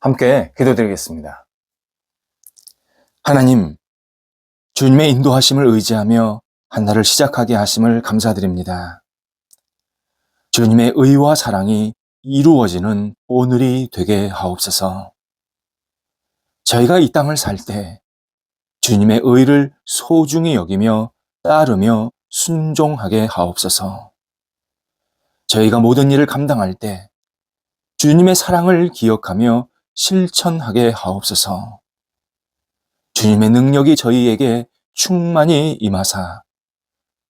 함께 기도드리겠습니다. 하나님, 주님의 인도하심을 의지하며 한 날을 시작하게 하심을 감사드립니다. 주님의 의와 사랑이 이루어지는 오늘이 되게 하옵소서. 저희가 이 땅을 살 때 주님의 의를 소중히 여기며 따르며 순종하게 하옵소서. 저희가 모든 일을 감당할 때 주님의 사랑을 기억하며 실천하게 하옵소서. 주님의 능력이 저희에게 충만히 임하사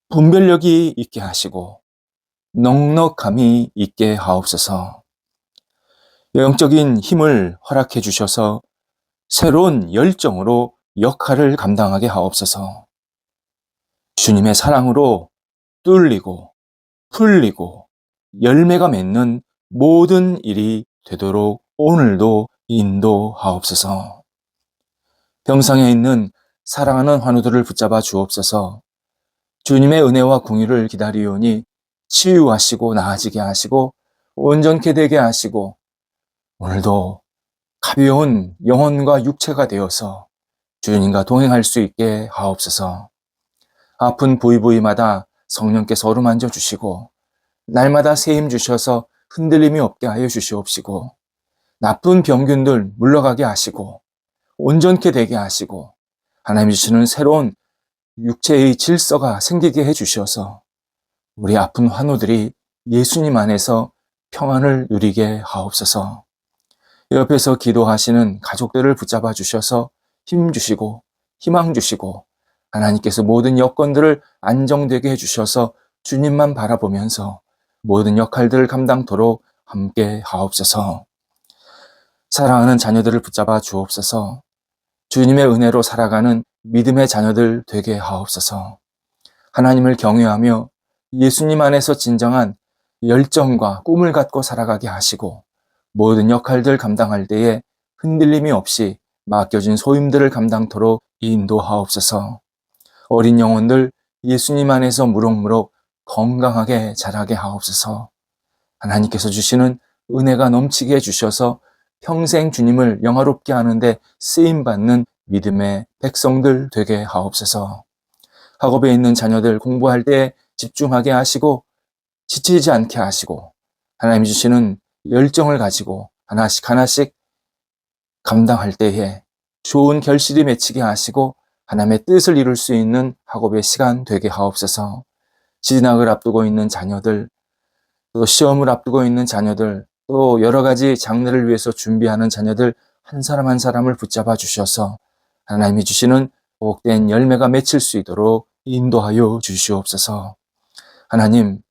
분별력이 있게 하시고 넉넉함이 있게 하옵소서. 영적인 힘을 허락해 주셔서 새로운 열정으로 역할을 감당하게 하옵소서. 주님의 사랑으로 뚫리고 풀리고 열매가 맺는 모든 일이 되도록 오늘도 인도하옵소서. 병상에 있는 사랑하는 환우들을 붙잡아 주옵소서. 주님의 은혜와 궁유를 기다리오니 치유하시고 나아지게 하시고 온전케 되게 하시고 오늘도 가벼운 영혼과 육체가 되어서 주님과 동행할 수 있게 하옵소서. 아픈 부위부위마다 성령께서 어루만져 주시고 날마다 새 힘 주셔서 흔들림이 없게 하여 주시옵시고 나쁜 병균들 물러가게 하시고 온전케 되게 하시고 하나님이 주시는 새로운 육체의 질서가 생기게 해주셔서 우리 아픈 환우들이 예수님 안에서 평안을 누리게 하옵소서. 옆에서 기도하시는 가족들을 붙잡아 주셔서 힘 주시고 희망 주시고 하나님께서 모든 여건들을 안정되게 해주셔서 주님만 바라보면서 모든 역할들을 감당토록 함께 하옵소서. 사랑하는 자녀들을 붙잡아 주옵소서. 주님의 은혜로 살아가는 믿음의 자녀들 되게 하옵소서. 하나님을 경외하며 예수님 안에서 진정한 열정과 꿈을 갖고 살아가게 하시고 모든 역할들 감당할 때에 흔들림이 없이 맡겨진 소임들을 감당토록 인도하옵소서. 어린 영혼들 예수님 안에서 무럭무럭 건강하게 자라게 하옵소서. 하나님께서 주시는 은혜가 넘치게 해주셔서 평생 주님을 영화롭게 하는데 쓰임받는 믿음의 백성들 되게 하옵소서. 학업에 있는 자녀들 공부할 때 집중하게 하시고 지치지 않게 하시고 하나님이 주시는 열정을 가지고 하나씩 하나씩 감당할 때에 좋은 결실이 맺히게 하시고 하나님의 뜻을 이룰 수 있는 학업의 시간 되게 하옵소서. 진학을 앞두고 있는 자녀들, 또 시험을 앞두고 있는 자녀들, 또 여러 가지 장래를 위해서 준비하는 자녀들 한 사람 한 사람을 붙잡아 주셔서 하나님이 주시는 복된 열매가 맺힐 수 있도록 인도하여 주시옵소서. 하나님,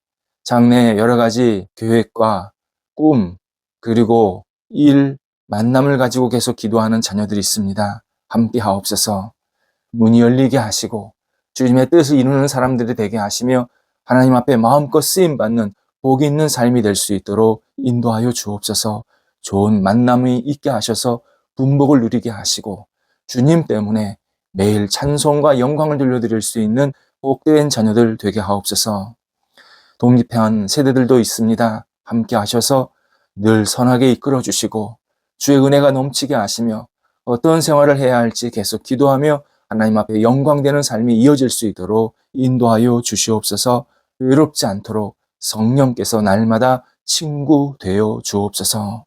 장래에 여러 가지 계획과 꿈, 그리고 일, 만남을 가지고 계속 기도하는 자녀들이 있습니다. 함께 하옵소서. 문이 열리게 하시고 주님의 뜻을 이루는 사람들이 되게 하시며 하나님 앞에 마음껏 쓰임받는 복이 있는 삶이 될 수 있도록 인도하여 주옵소서. 좋은 만남이 있게 하셔서 분복을 누리게 하시고 주님 때문에 매일 찬송과 영광을 돌려드릴 수 있는 복된 자녀들 되게 하옵소서. 독립한 세대들도 있습니다. 함께 하셔서 늘 선하게 이끌어 주시고 주의 은혜가 넘치게 하시며 어떤 생활을 해야 할지 계속 기도하며 하나님 앞에 영광되는 삶이 이어질 수 있도록 인도하여 주시옵소서. 외롭지 않도록 성령께서 날마다 친구 되어 주옵소서.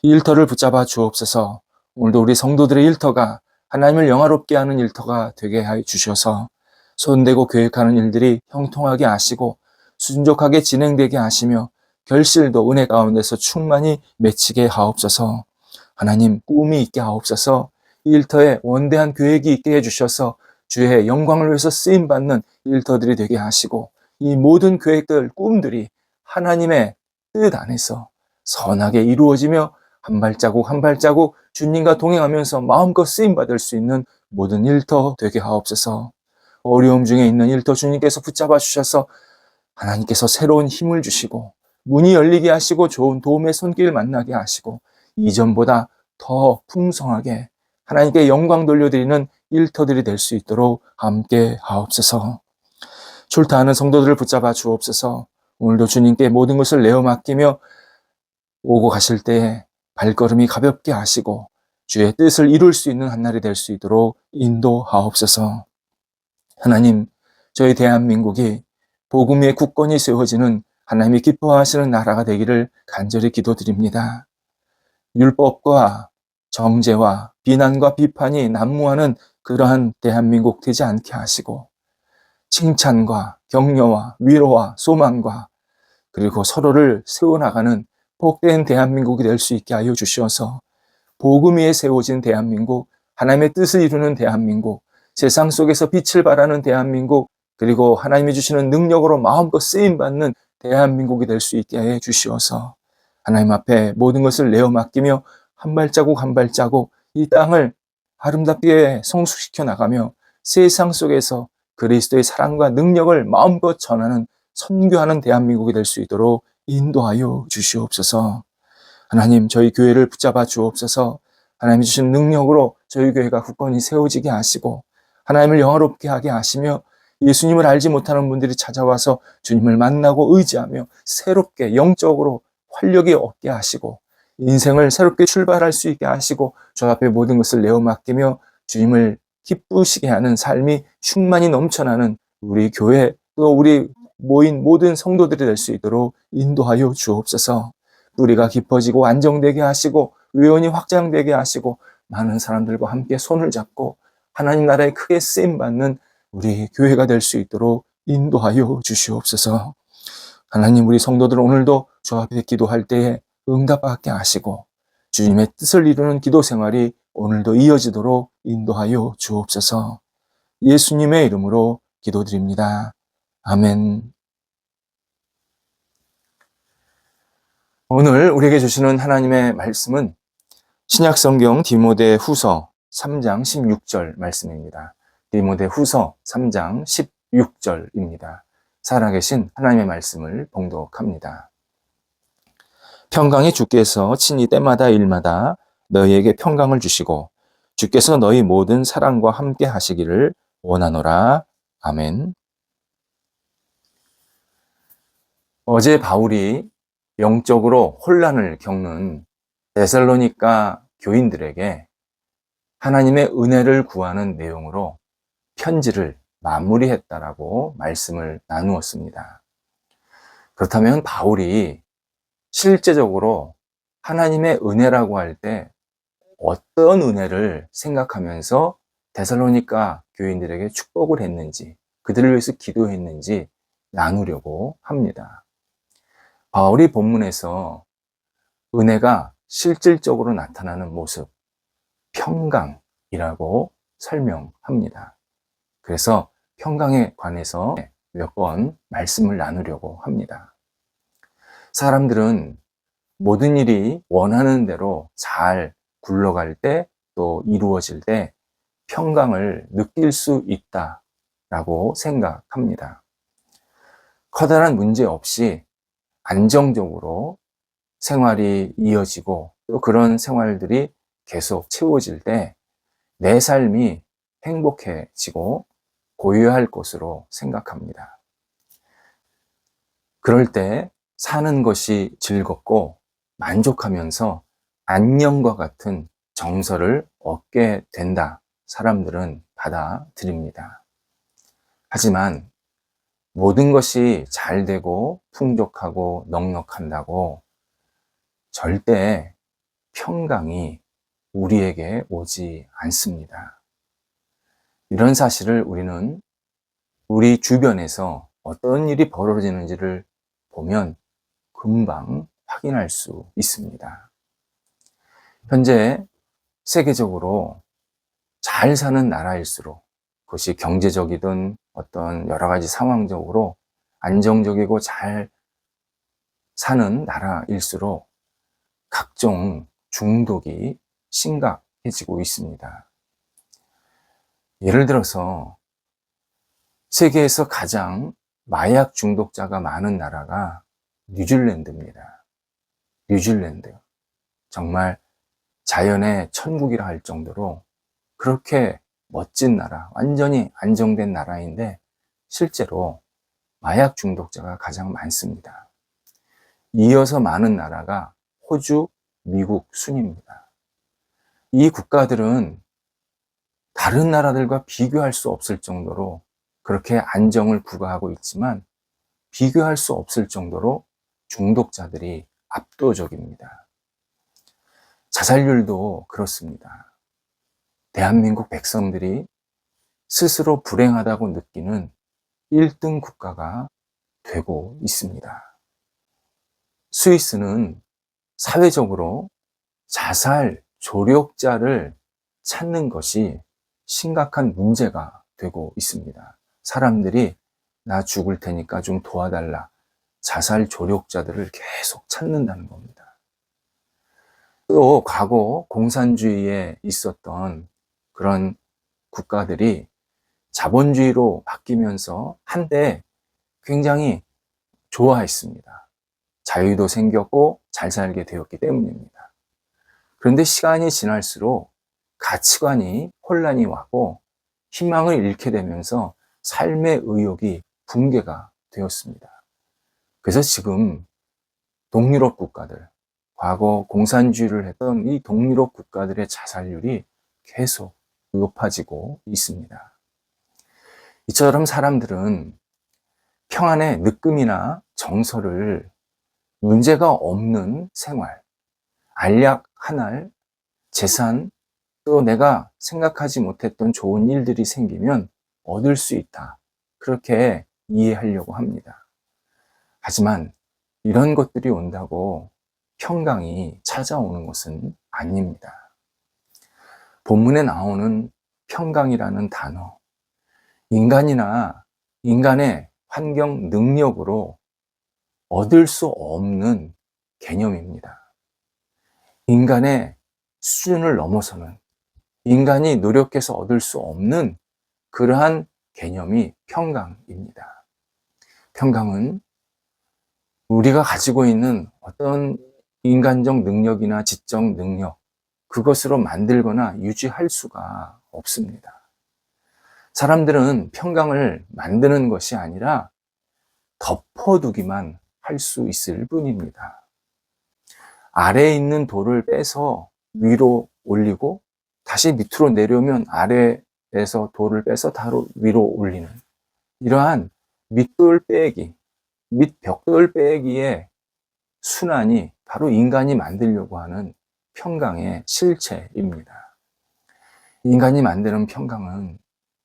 일터를 붙잡아 주옵소서. 오늘도 우리 성도들의 일터가 하나님을 영화롭게 하는 일터가 되게 해 주셔서 손대고 계획하는 일들이 형통하게 하시고 순종하게 진행되게 하시며 결실도 은혜 가운데서 충만히 맺히게 하옵소서. 하나님, 꿈이 있게 하옵소서. 일터에 원대한 계획이 있게 해주셔서 주의 영광을 위해서 쓰임받는 일터들이 되게 하시고 이 모든 계획들, 꿈들이 하나님의 뜻 안에서 선하게 이루어지며 한 발자국 한 발자국 주님과 동행하면서 마음껏 쓰임받을 수 있는 모든 일터 되게 하옵소서. 어려움 중에 있는 일터 주님께서 붙잡아 주셔서 하나님께서 새로운 힘을 주시고 문이 열리게 하시고 좋은 도움의 손길 만나게 하시고 이전보다 더 풍성하게 하나님께 영광 돌려드리는 일터들이 될 수 있도록 함께 하옵소서. 출타하는 성도들을 붙잡아 주옵소서. 오늘도 주님께 모든 것을 내어 맡기며 오고 가실 때에 발걸음이 가볍게 하시고 주의 뜻을 이룰 수 있는 한 날이 될 수 있도록 인도하옵소서. 하나님, 저희 대한민국이 복음의 국권이 세워지는 하나님이 기뻐하시는 나라가 되기를 간절히 기도드립니다. 율법과 정죄와 비난과 비판이 난무하는 그러한 대한민국 되지 않게 하시고 칭찬과 격려와 위로와 소망과 그리고 서로를 세워나가는 복된 대한민국이 될 수 있게 하여 주시어서 복음 위에 세워진 대한민국, 하나님의 뜻을 이루는 대한민국, 세상 속에서 빛을 발하는 대한민국, 그리고 하나님이 주시는 능력으로 마음껏 쓰임받는 대한민국이 될 수 있게 해 주시어서 하나님 앞에 모든 것을 내어 맡기며 한 발자국 한 발자국 이 땅을 아름답게 성숙시켜 나가며 세상 속에서 그리스도의 사랑과 능력을 마음껏 전하는 선교하는 대한민국이 될 수 있도록 인도하여 주시옵소서. 하나님, 저희 교회를 붙잡아 주옵소서. 하나님이 주신 능력으로 저희 교회가 굳건히 세워지게 하시고 하나님을 영화롭게 하게 하시며 예수님을 알지 못하는 분들이 찾아와서 주님을 만나고 의지하며 새롭게 영적으로 활력이 얻게 하시고 인생을 새롭게 출발할 수 있게 하시고 주 앞에 모든 것을 내어 맡기며 주님을 기쁘시게 하는 삶이 충만히 넘쳐나는 우리 교회 또 우리 모인 모든 성도들이 될 수 있도록 인도하여 주옵소서. 뿌리가 깊어지고 안정되게 하시고 외원이 확장되게 하시고 많은 사람들과 함께 손을 잡고 하나님 나라에 크게 쓰임받는 우리 교회가 될 수 있도록 인도하여 주시옵소서. 하나님, 우리 성도들 오늘도 주 앞에 기도할 때에 응답받게 하시고 주님의 뜻을 이루는 기도 생활이 오늘도 이어지도록 인도하여 주옵소서. 예수님의 이름으로 기도드립니다. 아멘. 오늘 우리에게 주시는 하나님의 말씀은 신약성경 디모데 후서 3장 16절 말씀입니다. 디모데 후서 3장 16절입니다. 살아계신 하나님의 말씀을 봉독합니다. 평강이 주께서 친히 때마다 일마다 너희에게 평강을 주시고 주께서 너희 모든 사랑과 함께 하시기를 원하노라. 아멘. 어제 바울이 영적으로 혼란을 겪는 데살로니가 교인들에게 하나님의 은혜를 구하는 내용으로 편지를 마무리했다라고 말씀을 나누었습니다. 그렇다면 바울이 실제적으로 하나님의 은혜라고 할 때 어떤 은혜를 생각하면서 데살로니가 교인들에게 축복을 했는지, 그들을 위해서 기도했는지 나누려고 합니다. 바울이 본문에서 은혜가 실질적으로 나타나는 모습, 평강이라고 설명합니다. 그래서 평강에 관해서 몇 번 말씀을 나누려고 합니다. 사람들은 모든 일이 원하는 대로 잘 굴러갈 때 또 이루어질 때 평강을 느낄 수 있다라고 생각합니다. 커다란 문제 없이 안정적으로 생활이 이어지고 또 그런 생활들이 계속 채워질 때 내 삶이 행복해지고 고요할 것으로 생각합니다. 그럴 때 사는 것이 즐겁고 만족하면서 안녕과 같은 정서를 얻게 된다. 사람들은 받아들입니다. 하지만 모든 것이 잘 되고 풍족하고 넉넉한다고 절대 평강이 우리에게 오지 않습니다. 이런 사실을 우리는 우리 주변에서 어떤 일이 벌어지는지를 보면 금방 확인할 수 있습니다. 현재 세계적으로 잘 사는 나라일수록 그것이 경제적이든 어떤 여러 가지 상황적으로 안정적이고 잘 사는 나라일수록 각종 중독이 심각해지고 있습니다. 예를 들어서 세계에서 가장 마약 중독자가 많은 나라가 뉴질랜드입니다. 뉴질랜드. 정말 자연의 천국이라 할 정도로 그렇게 멋진 나라, 완전히 안정된 나라인데 실제로 마약 중독자가 가장 많습니다. 이어서 많은 나라가 호주, 미국 순입니다. 이 국가들은 다른 나라들과 비교할 수 없을 정도로 그렇게 안정을 부과하고 있지만 비교할 수 없을 정도로 중독자들이 압도적입니다. 자살률도 그렇습니다. 대한민국 백성들이 스스로 불행하다고 느끼는 1등 국가가 되고 있습니다. 스위스는 사회적으로 자살 조력자를 찾는 것이 심각한 문제가 되고 있습니다. 사람들이 나 죽을 테니까 좀 도와달라. 자살 조력자들을 계속 찾는다는 겁니다. 또 과거 공산주의에 있었던 그런 국가들이 자본주의로 바뀌면서 한때 굉장히 좋아했습니다. 자유도 생겼고 잘 살게 되었기 때문입니다. 그런데 시간이 지날수록 가치관이 혼란이 왔고 희망을 잃게 되면서 삶의 의욕이 붕괴가 되었습니다. 그래서 지금 동유럽 국가들, 과거 공산주의를 했던 이 동유럽 국가들의 자살률이 계속 높아지고 있습니다. 이처럼 사람들은 평안의 느낌이나 정서를 문제가 없는 생활, 알약 한 알, 재산, 또 내가 생각하지 못했던 좋은 일들이 생기면 얻을 수 있다. 그렇게 이해하려고 합니다. 하지만 이런 것들이 온다고 평강이 찾아오는 것은 아닙니다. 본문에 나오는 평강이라는 단어, 인간이나 인간의 환경 능력으로 얻을 수 없는 개념입니다. 인간의 수준을 넘어서는, 인간이 노력해서 얻을 수 없는 그러한 개념이 평강입니다. 평강은 우리가 가지고 있는 어떤 인간적 능력이나 지적 능력, 그것으로 만들거나 유지할 수가 없습니다. 사람들은 평강을 만드는 것이 아니라 덮어두기만 할 수 있을 뿐입니다. 아래에 있는 돌을 빼서 위로 올리고 다시 밑으로 내려오면 아래에서 돌을 빼서 다로 위로 올리는 이러한 밑돌 빼기, 밑벽돌 빼기의 순환이 바로 인간이 만들려고 하는 평강의 실체입니다. 인간이 만드는 평강은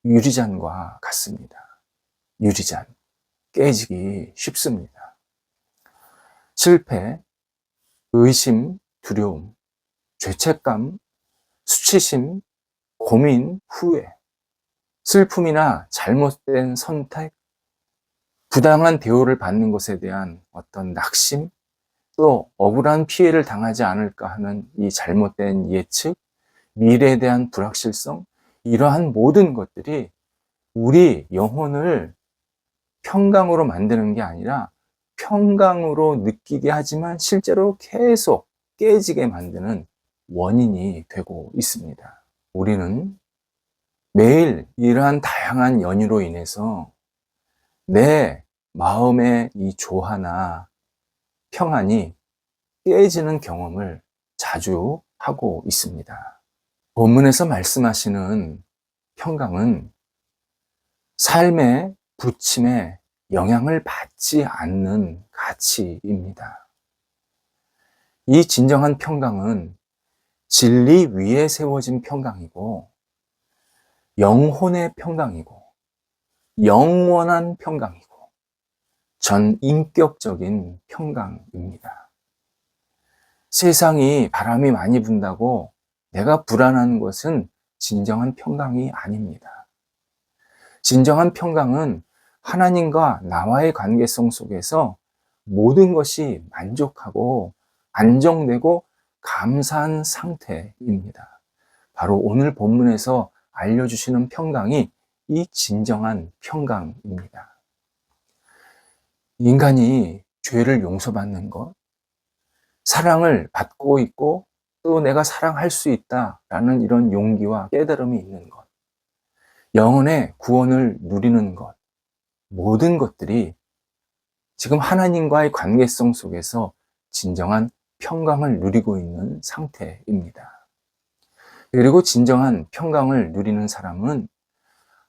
유리잔과 같습니다. 유리잔, 깨지기 쉽습니다. 실패, 의심, 두려움, 죄책감, 수치심, 고민, 후회, 슬픔이나 잘못된 선택, 부당한 대우를 받는 것에 대한 어떤 낙심, 또 억울한 피해를 당하지 않을까 하는 이 잘못된 예측, 미래에 대한 불확실성, 이러한 모든 것들이 우리 영혼을 평강으로 만드는 게 아니라 평강으로 느끼게 하지만 실제로 계속 깨지게 만드는 원인이 되고 있습니다. 우리는 매일 이러한 다양한 연유로 인해서 내 마음의 이 조화나 평안이 깨지는 경험을 자주 하고 있습니다. 본문에서 말씀하시는 평강은 삶의 부침에 영향을 받지 않는 가치입니다. 이 진정한 평강은 진리 위에 세워진 평강이고 영혼의 평강이고 영원한 평강이고 전인격적인 평강입니다. 세상이 바람이 많이 분다고 내가 불안한 것은 진정한 평강이 아닙니다. 진정한 평강은 하나님과 나와의 관계성 속에서 모든 것이 만족하고 안정되고 감사한 상태입니다. 바로 오늘 본문에서 알려주시는 평강이 이 진정한 평강입니다. 인간이 죄를 용서받는 것, 사랑을 받고 있고 또 내가 사랑할 수 있다라는 이런 용기와 깨달음이 있는 것, 영혼의 구원을 누리는 것, 모든 것들이 지금 하나님과의 관계성 속에서 진정한 평강을 누리고 있는 상태입니다. 그리고 진정한 평강을 누리는 사람은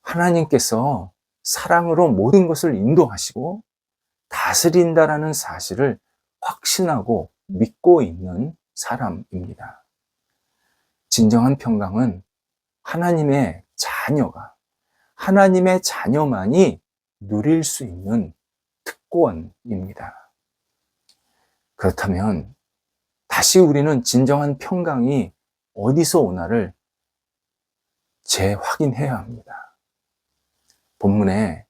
하나님께서 사랑으로 모든 것을 인도하시고 다스린다라는 사실을 확신하고 믿고 있는 사람입니다. 진정한 평강은 하나님의 자녀가, 하나님의 자녀만이 누릴 수 있는 특권입니다. 그렇다면 다시 우리는 진정한 평강이 어디서 오나를 재확인해야 합니다. 본문에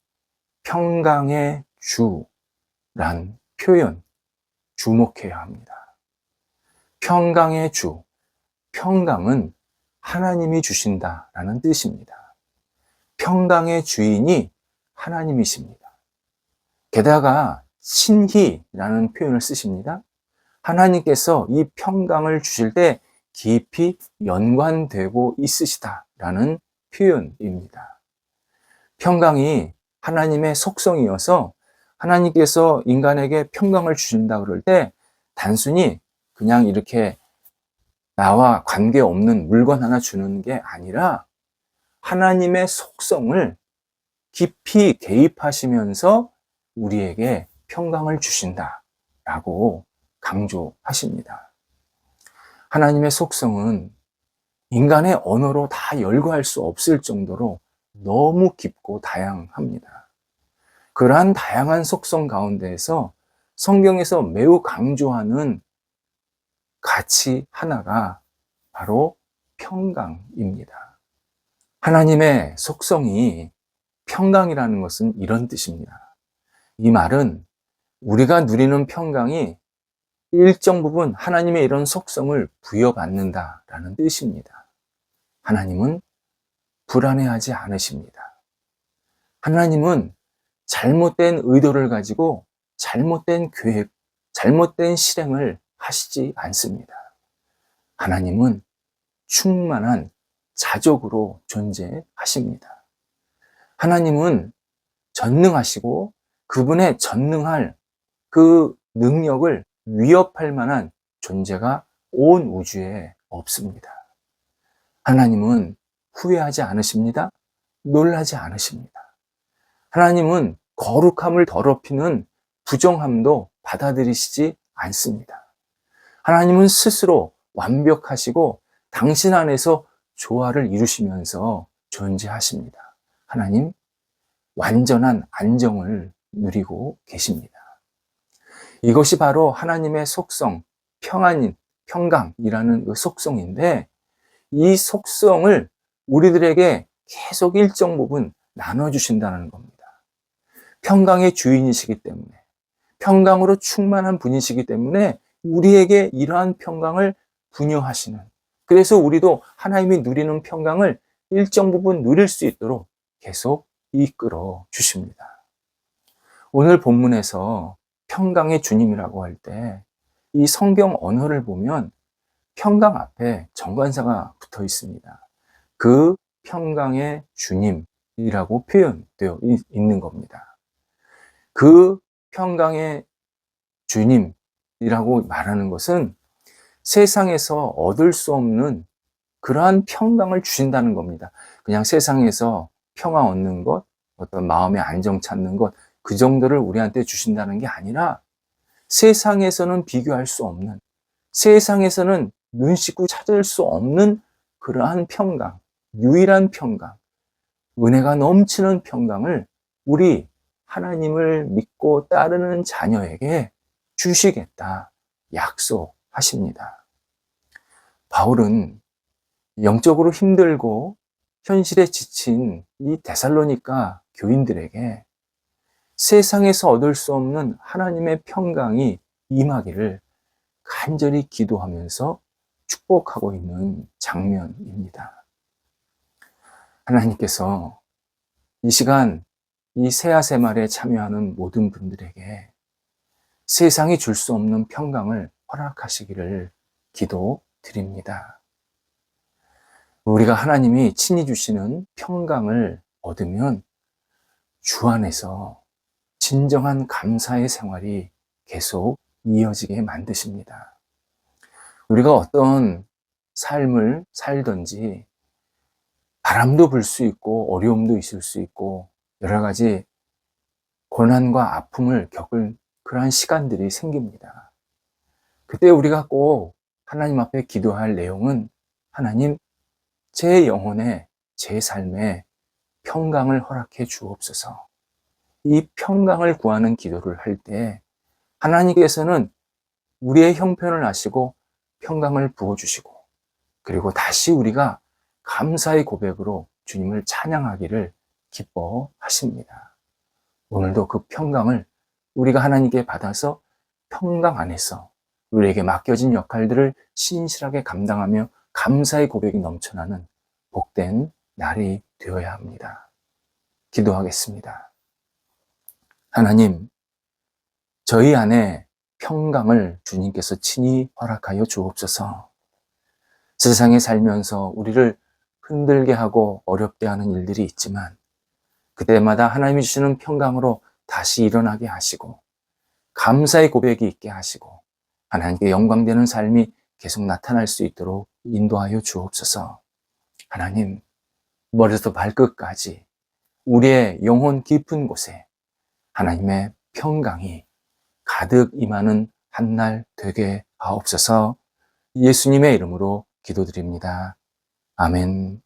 평강의 주란 표현 주목해야 합니다. 평강의 주, 평강은 하나님이 주신다라는 뜻입니다. 평강의 주인이 하나님이십니다. 게다가 신희라는 표현을 쓰십니다. 하나님께서 이 평강을 주실 때 깊이 연관되고 있으시다라는 표현입니다. 평강이 하나님의 속성이어서 하나님께서 인간에게 평강을 주신다 그럴 때 단순히 그냥 이렇게 나와 관계없는 물건 하나 주는 게 아니라 하나님의 속성을 깊이 개입하시면서 우리에게 평강을 주신다라고 강조하십니다. 하나님의 속성은 인간의 언어로 다 열거할 수 없을 정도로 너무 깊고 다양합니다. 그러한 다양한 속성 가운데에서 성경에서 매우 강조하는 가치 하나가 바로 평강입니다. 하나님의 속성이 평강이라는 것은 이런 뜻입니다. 이 말은 우리가 누리는 평강이 일정 부분 하나님의 이런 속성을 부여받는다라는 뜻입니다. 하나님은 불안해하지 않으십니다. 하나님은 잘못된 의도를 가지고 잘못된 계획, 잘못된 실행을 하시지 않습니다. 하나님은 충만한 자족으로 존재하십니다. 하나님은 전능하시고 그분의 전능할 그 능력을 위협할 만한 존재가 온 우주에 없습니다. 하나님은 후회하지 않으십니다. 놀라지 않으십니다. 하나님은 거룩함을 더럽히는 부정함도 받아들이시지 않습니다. 하나님은 스스로 완벽하시고 당신 안에서 조화를 이루시면서 존재하십니다. 하나님 완전한 안정을 누리고 계십니다. 이것이 바로 하나님의 속성, 평강이라는 그 속성인데 이 속성을 우리들에게 계속 일정 부분 나눠주신다는 겁니다. 평강의 주인이시기 때문에, 평강으로 충만한 분이시기 때문에 우리에게 이러한 평강을 분유하시는, 그래서 우리도 하나님이 누리는 평강을 일정 부분 누릴 수 있도록 계속 이끌어 주십니다. 오늘 본문에서 평강의 주님이라고 할 때 이 성경 언어를 보면 평강 앞에 정관사가 붙어 있습니다. 그 평강의 주님이라고 표현되어 있는 겁니다. 그 평강의 주님이라고 말하는 것은 세상에서 얻을 수 없는 그러한 평강을 주신다는 겁니다. 그냥 세상에서 평화 얻는 것, 어떤 마음의 안정 찾는 것, 그 정도를 우리한테 주신다는 게 아니라 세상에서는 비교할 수 없는, 세상에서는 눈 씻고 찾을 수 없는 그러한 평강, 유일한 평강, 은혜가 넘치는 평강을 우리 하나님을 믿고 따르는 자녀에게 주시겠다 약속하십니다. 바울은 영적으로 힘들고 현실에 지친 이 데살로니가 교인들에게 세상에서 얻을 수 없는 하나님의 평강이 임하기를 간절히 기도하면서 축복하고 있는 장면입니다. 하나님께서 이 시간 이 새하새말에 참여하는 모든 분들에게 세상이 줄 수 없는 평강을 허락하시기를 기도드립니다. 우리가 하나님이 친히 주시는 평강을 얻으면 주 안에서 진정한 감사의 생활이 계속 이어지게 만드십니다. 우리가 어떤 삶을 살든지 바람도 불 수 있고 어려움도 있을 수 있고 여러 가지 고난과 아픔을 겪을 그러한 시간들이 생깁니다. 그때 우리가 꼭 하나님 앞에 기도할 내용은 하나님, 제 영혼에, 제 삶에 평강을 허락해 주옵소서. 이 평강을 구하는 기도를 할 때 하나님께서는 우리의 형편을 아시고 평강을 부어주시고, 그리고 다시 우리가 감사의 고백으로 주님을 찬양하기를 기뻐하십니다. 오늘도 그 평강을 우리가 하나님께 받아서 평강 안에서 우리에게 맡겨진 역할들을 신실하게 감당하며 감사의 고백이 넘쳐나는 복된 날이 되어야 합니다. 기도하겠습니다. 하나님, 저희 안에 평강을 주님께서 친히 허락하여 주옵소서. 세상에 살면서 우리를 흔들게 하고 어렵게 하는 일들이 있지만 그때마다 하나님이 주시는 평강으로 다시 일어나게 하시고 감사의 고백이 있게 하시고 하나님께 영광되는 삶이 계속 나타날 수 있도록 인도하여 주옵소서. 하나님, 머리부터 발끝까지 우리의 영혼 깊은 곳에 하나님의 평강이 가득 임하는 한 날 되게 하옵소서. 예수님의 이름으로 기도드립니다. 아멘.